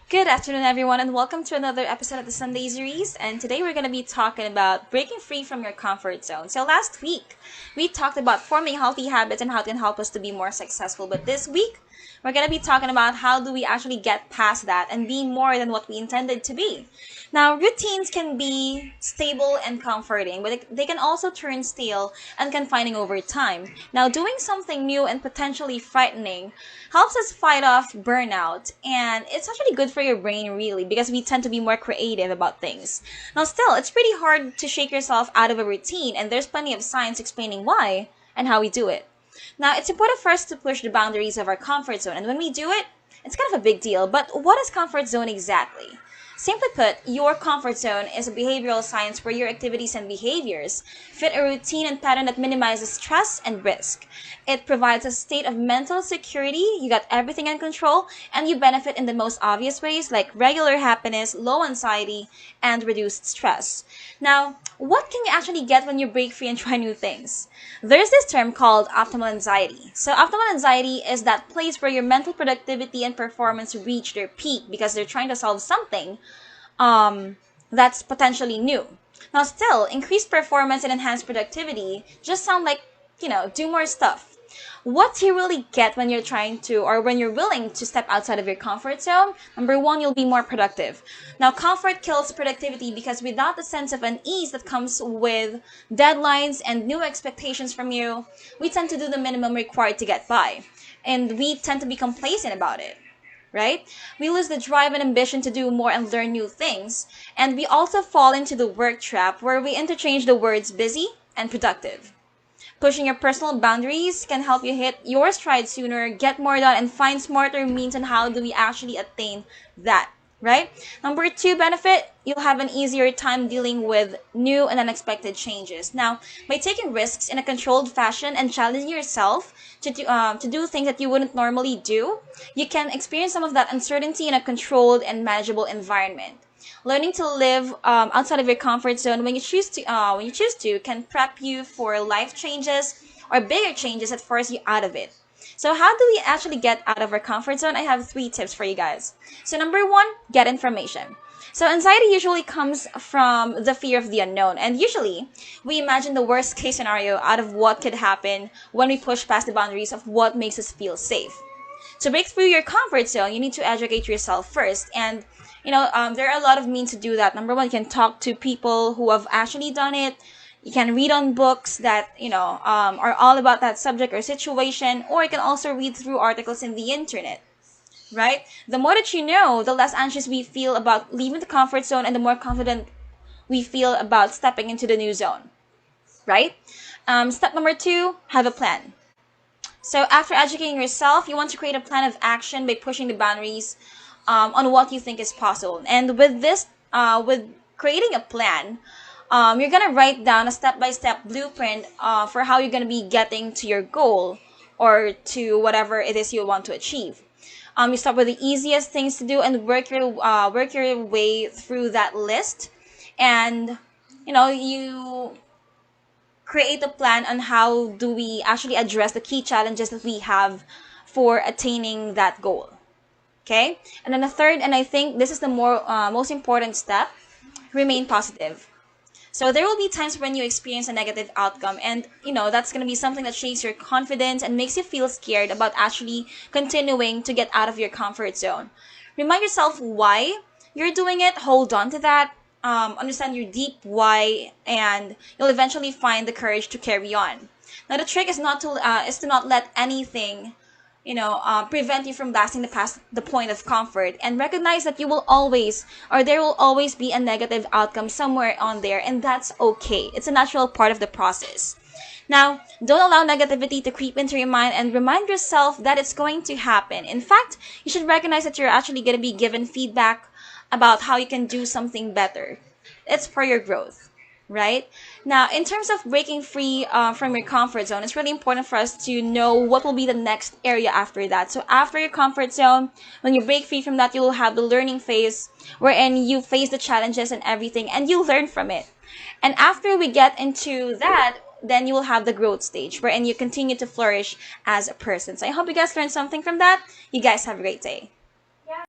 Good afternoon, everyone, and welcome to another episode of the Sunday Z-ries. And today we're going to be talking about breaking free from your comfort zone. So last week we talked about forming healthy habits and how it can help us to be more successful. But this week we're going to be talking about how do we actually get past that and be more than what we intended to be. Now, routines can be stable and comforting, but they can also turn stale and confining over time. Now, doing something new and potentially frightening helps us fight off burnout, and it's actually good for your brain, really, because we tend to be more creative about things. Now, still, it's pretty hard to shake yourself out of a routine, and there's plenty of science explaining why and how we do it. Now, it's important for us to push the boundaries of our comfort zone, and when we do it, it's kind of a big deal. But what is comfort zone exactly? Simply put, your comfort zone is a behavioral science where your activities and behaviors fit a routine and pattern that minimizes stress and risk. It provides a state of mental security, you got everything in control, and you benefit in the most obvious ways like regular happiness, low anxiety, and reduced stress. Now, what can you actually get when you break free and try new things? There's this term called optimal anxiety. So, optimal anxiety is that place where your mental productivity and performance reach their peak because they're trying to solve something that's potentially new. Now, still, increased performance and enhanced productivity just sound like, do more stuff. What you really get when you're trying to, or when you're willing to step outside of your comfort zone, number one, you'll be more productive. Now, comfort kills productivity because without the sense of unease that comes with deadlines and new expectations from you, we tend to do the minimum required to get by. And we tend to be complacent about it, right? We lose the drive and ambition to do more and learn new things. And we also fall into the work trap where we interchange the words busy and productive. Pushing your personal boundaries can help you hit your stride sooner, get more done, and find smarter means on how do we actually attain that, right? Number two benefit, you'll have an easier time dealing with new and unexpected changes. Now, by taking risks in a controlled fashion and challenging yourself to do things that you wouldn't normally do, you can experience some of that uncertainty in a controlled and manageable environment. Learning to live outside of your comfort zone when you choose to can prep you for life changes or bigger changes that force you out of it. So how do we actually get out of our comfort zone? I have three tips for you guys. So number one, get information. So anxiety usually comes from the fear of the unknown, and usually we imagine the worst case scenario out of what could happen when we push past the boundaries of what makes us feel safe. To break through your comfort zone, you need to educate yourself first. And, there are a lot of means to do that. Number one, you can talk to people who have actually done it. You can read on books that, are all about that subject or situation. Or you can also read through articles in the internet, right? The more that you know, the less anxious we feel about leaving the comfort zone and the more confident we feel about stepping into the new zone, right? Step number two, have a plan. So after educating yourself, you want to create a plan of action by pushing the boundaries on what you think is possible. And with this, with creating a plan, you're gonna write down a step-by-step blueprint for how you're gonna be getting to your goal or to whatever it is you want to achieve. You start with the easiest things to do and work your way through that list, and you create a plan on how do we actually address the key challenges that we have for attaining that goal. Okay? And then the third, and I think this is the most important step, remain positive. So there will be times when you experience a negative outcome, and that's going to be something that shakes your confidence and makes you feel scared about actually continuing to get out of your comfort zone. Remind yourself why you're doing it, hold on to that, understand your deep why, and you'll eventually find the courage to carry on. Now the trick is to not let anything prevent you from blasting past the point of comfort, and recognize that you will always, or there will always be a negative outcome somewhere on there, and that's okay. It's a natural part of the process. Now, don't allow negativity to creep into your mind, and remind yourself that it's going to happen. In fact, you should recognize that you're actually going to be given feedback about how you can do something better. It's for your growth, right? Now, in terms of breaking free from your comfort zone, it's really important for us to know what will be the next area after that. So after your comfort zone, when you break free from that, you will have the learning phase wherein you face the challenges and everything, and you learn from it. And after we get into that, then you will have the growth stage wherein you continue to flourish as a person. So I hope you guys learned something from that. You guys have a great day.